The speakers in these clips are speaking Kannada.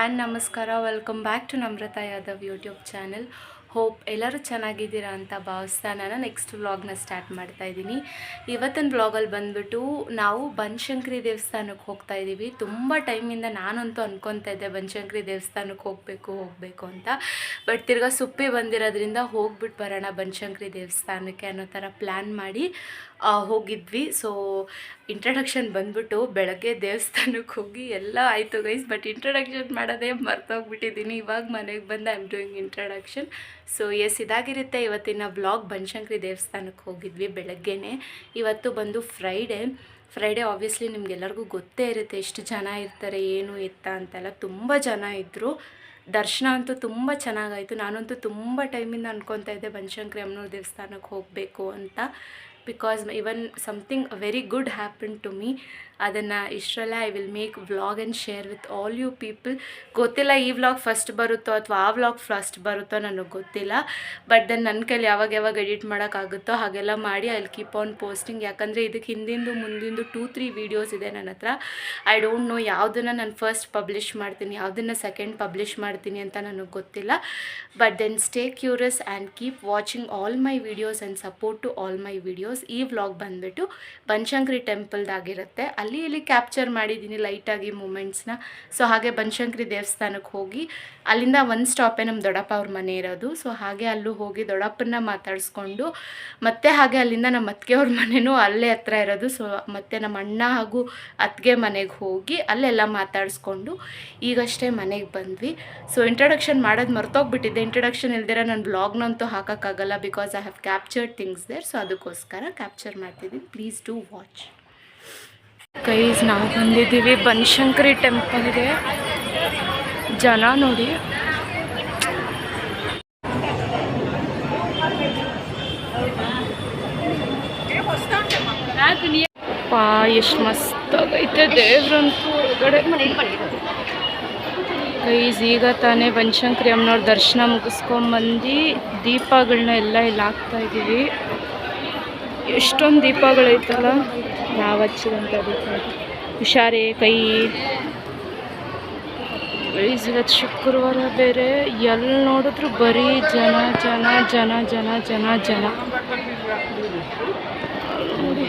ಆ್ಯಂಡ್ ನಮಸ್ಕಾರ, welcome back to Namrata Yadav YouTube channel. Hope ಎಲ್ಲರೂ ಚೆನ್ನಾಗಿದ್ದೀರಾ ಅಂತ ಭಾವಿಸ್ತಾ ನಾನು ನೆಕ್ಸ್ಟ್ ವ್ಲಾಗ್ನ ಸ್ಟಾರ್ಟ್ ಮಾಡ್ತಾ ಇದ್ದೀನಿ. ಇವತ್ತಿನ ವ್ಲಾಗಲ್ಲಿ ಬಂದುಬಿಟ್ಟು ನಾವು ಬನಶಂಕರಿ ದೇವಸ್ಥಾನಕ್ಕೆ ಹೋಗ್ತಾ ಇದ್ದೀವಿ. ತುಂಬ ಟೈಮಿಂದ ನಾನಂತೂ ಅನ್ಕೊತಾ ಇದ್ದೆ ಬನಶಂಕರಿ ದೇವಸ್ಥಾನಕ್ಕೆ ಹೋಗಬೇಕು ಅಂತ. ಬಟ್ ತಿರ್ಗಾ ಸುಪ್ಪಿ ಬಂದಿರೋದ್ರಿಂದ ಹೋಗ್ಬಿಟ್ಟು ಬರೋಣ ಬನಶಂಕರಿ ದೇವಸ್ಥಾನಕ್ಕೆ ಅನ್ನೋ ಥರ ಪ್ಲ್ಯಾನ್ ಮಾಡಿ ಹೋಗಿದ್ವಿ. ಸೊ ಇಂಟ್ರಡಕ್ಷನ್ ಬಂದ್ಬಿಟ್ಟು ಬೆಳಗ್ಗೆ ದೇವಸ್ಥಾನಕ್ಕೆ ಹೋಗಿ ಎಲ್ಲ ಆಯಿತು ಗೈಸ್, ಬಟ್ ಇಂಟ್ರಡಕ್ಷನ್ ಮಾಡೋದೇ ಮರ್ತೋಗ್ಬಿಟ್ಟಿದ್ದೀನಿ. ಇವಾಗ ಮನೆಗೆ ಬಂದು I am doing introduction. So yes, ಇದಾಗಿರುತ್ತೆ ಇವತ್ತಿನ ವ್ಲಾಗ್. ಬನಶಂಕರಿ ದೇವಸ್ಥಾನಕ್ಕೆ ಹೋಗಿದ್ವಿ ಬೆಳಗ್ಗೆನೇ. ಇವತ್ತು ಬಂದು ಫ್ರೈಡೇ ಆಬ್ವಿಯಸ್ಲಿ ನಿಮ್ಗೆಲ್ಲರಿಗೂ ಗೊತ್ತೇ ಇರುತ್ತೆ ಎಷ್ಟು ಜನ ಇರ್ತಾರೆ ಏನು ಎತ್ತ ಅಂತೆಲ್ಲ. ತುಂಬ ಜನ ಇದ್ದರು. ದರ್ಶನ ಅಂತೂ ತುಂಬ ಚೆನ್ನಾಗಾಯಿತು. ನಾನಂತೂ ತುಂಬ ಟೈಮಿಂದ ಅನ್ಕೊತಾ ಇದ್ದೆ ಬನಶಂಕರಿ ಅಮ್ಮನವ್ರ ದೇವಸ್ಥಾನಕ್ಕೆ ಹೋಗಬೇಕು ಅಂತ. Because even something very good happen to me. ಅದನ್ನು ಇಷ್ಟರಲ್ಲೇ I will make vlog and share with all you people. ಗೊತ್ತಿಲ್ಲ ಈ ವ್ಲಾಗ್ ಫಸ್ಟ್ ಬರುತ್ತೋ ಅಥವಾ ಆ ವ್ಲಾಗ್ ಫಸ್ಟ್ ಬರುತ್ತೋ ನನಗೆ ಗೊತ್ತಿಲ್ಲ. ಬಟ್ ದೆನ್ ನನ್ನ ಕೈಲಿ ಯಾವಾಗ ಎಡಿಟ್ ಮಾಡೋಕ್ಕಾಗುತ್ತೋ ಹಾಗೆಲ್ಲ ಮಾಡಿ I will keep on posting. ಯಾಕಂದರೆ ಇದಕ್ಕೆ ಹಿಂದಿಂದು ಮುಂದಿಂದು 2-3 ವೀಡಿಯೋಸ್ ಇದೆ ನನ್ನ ಹತ್ರ. ಐ ಡೋಂಟ್ ನೋ ಯಾವುದನ್ನು ನಾನು ಫಸ್ಟ್ ಪಬ್ಲಿಷ್ ಮಾಡ್ತೀನಿ, ಯಾವುದನ್ನು ಸೆಕೆಂಡ್ ಪಬ್ಲಿಷ್ ಮಾಡ್ತೀನಿ ಅಂತ ನನಗೆ ಗೊತ್ತಿಲ್ಲ. But then stay curious and keep watching all my videos and support to all my videos. ಈ ವ್ಲಾಗ್ ಬಂದುಬಿಟ್ಟು ಬನಶಂಕರಿ ಟೆಂಪಲ್ದಾಗಿರುತ್ತೆ. ಅಲ್ಲಿ ಇಲ್ಲಿ ಕ್ಯಾಪ್ಚರ್ ಮಾಡಿದ್ದೀನಿ ಲೈಟಾಗಿ ಮೂಮೆಂಟ್ಸ್ನ. ಸೊ ಹಾಗೆ ಬನಶಂಕರಿ ದೇವಸ್ಥಾನಕ್ಕೆ ಹೋಗಿ ಅಲ್ಲಿಂದ ಒಂದು ಸ್ಟಾಪೇ ನಮ್ಮ ದೊಡ್ಡಪ್ಪ ಅವ್ರ ಮನೆ ಇರೋದು. ಸೊ ಹಾಗೆ ಅಲ್ಲೂ ಹೋಗಿ ದೊಡ್ಡಪ್ಪನ ಮಾತಾಡಿಸ್ಕೊಂಡು ಮತ್ತೆ ಹಾಗೆ ಅಲ್ಲಿಂದ ನಮ್ಮ ಅತ್ತಿಗೆ ಅವ್ರ ಮನೆಯೂ ಅಲ್ಲೇ ಹತ್ರ ಇರೋದು. ಸೊ ಮತ್ತೆ ನಮ್ಮ ಅಣ್ಣ ಹಾಗೂ ಅತ್ತಿಗೆ ಮನೆಗೆ ಹೋಗಿ ಅಲ್ಲೆಲ್ಲ ಮಾತಾಡಿಸ್ಕೊಂಡು ಈಗಷ್ಟೇ ಮನೆಗೆ ಬಂದ್ವಿ. ಸೊ ಇಂಟ್ರಡಕ್ಷನ್ ಮಾಡೋದು ಮರ್ತೋಗ್ಬಿಟ್ಟಿದ್ದೆ. ಇಂಟ್ರಡಕ್ಷನ್ ಇಲ್ದಿರ ನಾನು ಬ್ಲಾಗ್ನಂತೂ ಹಾಕೋಕ್ಕಾಗಲ್ಲ because I have captured things there. So ಅದಕ್ಕೋಸ್ಕರ ಕ್ಯಾಪ್ಚರ್ ಮಾಡ್ತಿದ್ದೀನಿ. Please do watch guys. ನಾವು ಬಂದಿದ್ದೀವಿ ಬನಶಂಕರಿ ಟೆಂಪಲ್ಗೆ. ಜನ ನೋಡಿ ಎಷ್ಟು ಮಸ್ತಾಗೈತೆ ದೇವ್ರಂತೂ ಹೊರಗಡೆ. ಗೈಸ್ ಈಗ ತಾನೇ ಬನಶಂಕರಿ ಅಮ್ಮನವ್ರ ದರ್ಶನ ಮುಗಿಸ್ಕೊಂಬಂದು ದೀಪಗಳನ್ನ ಎಲ್ಲ ಇಲ್ಲಿ ಹಾಕ್ತಾಯಿದ್ದೀವಿ. ಎಷ್ಟೊಂದು ದೀಪಗಳೈತಲ್ಲ, ನಾವು ಹಚ್ಚಿದಂಥ ದೀಪ. ಹುಷಾರೇ ಕೈ. ಗೈಸ್ ಇವತ್ತು ಶುಕ್ರವಾರ ಬೇರೆ, ಎಲ್ಲಿ ನೋಡಿದ್ರು ಬರೀ ಜನ ಜನ ಜನ ಜನ ಜನ ಜನ ನೋಡಿ.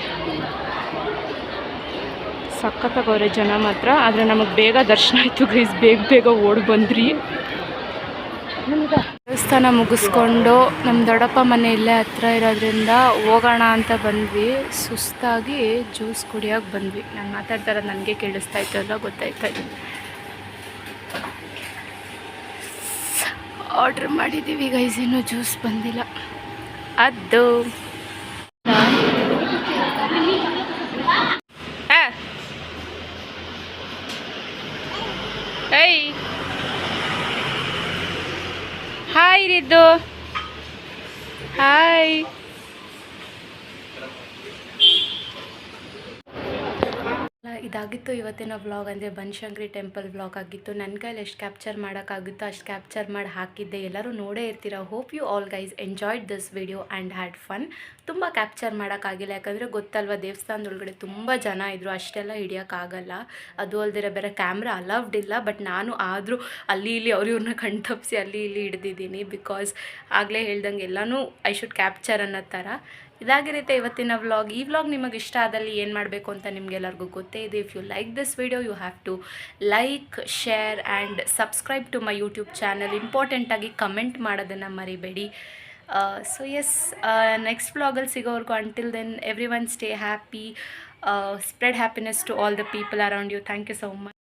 ಸಖತ್ತಾಗವ್ರೆ ಜನ ಮಾತ್ರ. ಆದರೆ ನಮಗೆ ಬೇಗ ದರ್ಶನ ಆಯಿತು ಗೈಸ್, ಬೇಗ ಓಡಿ ಬಂದ್ರಿ. ದೇವಸ್ಥಾನ ಮುಗಿಸ್ಕೊಂಡು ನಮ್ಮ ದೊಡ್ಡಪ್ಪ ಮನೆ ಇಲ್ಲೇ ಹತ್ರ ಇರೋದ್ರಿಂದ ಹೋಗೋಣ ಅಂತ ಬಂದ್ವಿ. ಸುಸ್ತಾಗಿ ಜ್ಯೂಸ್ ಕುಡಿಯೋಕೆ ಬಂದ್ವಿ. ನಾನು ಮಾತಾಡ್ತಾ ಇರೋದು ನನಗೆ ಕೇಳಿಸ್ತಾ ಇತ್ತು ಅಲ್ಲ, ಗೊತ್ತಾಯ್ತಾ ಇದೆ. ಆರ್ಡ್ರ್ ಮಾಡಿದ್ದೀವಿ ಗೈಸ್, ಇನ್ನೂ ಜ್ಯೂಸ್ ಬಂದಿಲ್ಲ. ಅದು ಏಯ್ ಹಾಯ್ ರಿದ್ದು, ಹಾಯ್. ಇದಾಗಿತ್ತು ಇವತ್ತಿನ ವ್ಲಾಗ್. ಅಂದರೆ ಬನಶಂಕರಿ ಟೆಂಪಲ್ ವ್ಲಾಗ್ ಆಗಿತ್ತು. ನನ್ನ ಕೈಲಿ ಎಷ್ಟು ಕ್ಯಾಪ್ಚರ್ ಮಾಡೋಕ್ಕಾಗುತ್ತೋ ಅಷ್ಟು ಕ್ಯಾಪ್ಚರ್ ಮಾಡಿ ಹಾಕಿದ್ದೆ. ಎಲ್ಲರೂ ನೋಡೇ ಇರ್ತೀರ. Hope you all guys enjoyed this video and had fun. ತುಂಬ ಕ್ಯಾಪ್ಚರ್ ಮಾಡೋಕ್ಕಾಗಿಲ್ಲ, ಯಾಕಂದರೆ ಗೊತ್ತಲ್ವ ದೇವಸ್ಥಾನದೊಳಗಡೆ ತುಂಬ ಜನ ಇದ್ದರು, ಅಷ್ಟೆಲ್ಲ ಹಿಡಿಯೋಕ್ಕಾಗಲ್ಲ. ಅದು ಅಲ್ದಿರ ಬೇರೆ ಕ್ಯಾಮ್ರಾ ಅಲೌಡ್ ಇಲ್ಲ. ಬಟ್ ನಾನು ಆದರೂ ಅಲ್ಲಿ ಇಲ್ಲಿ ಇವ್ರನ್ನ ಕಣ್ತಪ್ಪಿಸಿ ಅಲ್ಲಿ ಇಲ್ಲಿ ಹಿಡ್ದಿದ್ದೀನಿ. ಬಿಕಾಸ್ ಆಗಲೇ ಹೇಳ್ದಂಗೆ ಎಲ್ಲನೂ ಐ ಶುಡ್ ಕ್ಯಾಪ್ಚರ್ ಅನ್ನೋ ಥರ. ಇದಾಗಿರುತ್ತೆ ಇವತ್ತಿನ ವ್ಲಾಗ್. ಈ ವ್ಲಾಗ್ ನಿಮಗೆ ಇಷ್ಟ ಆದಲ್ಲಿ ಏನು ಮಾಡಬೇಕು ಅಂತ ನಿಮಗೆಲ್ಲರಿಗೂ ಗೊತ್ತೇ ಇದೆ. If you like this video you have to like, share and subscribe to my YouTube channel. ಇಂಪಾರ್ಟೆಂಟಾಗಿ ಕಮೆಂಟ್ ಮಾಡೋದನ್ನು ಮರಿಬೇಡಿ. ಸೊ ಎಸ್, ನೆಕ್ಸ್ಟ್ ವ್ಲಾಗಲ್ಲಿ ಸಿಗೋವರೆಗೂ until then everyone stay happy, spread happiness to all the people around you. Thank you so much.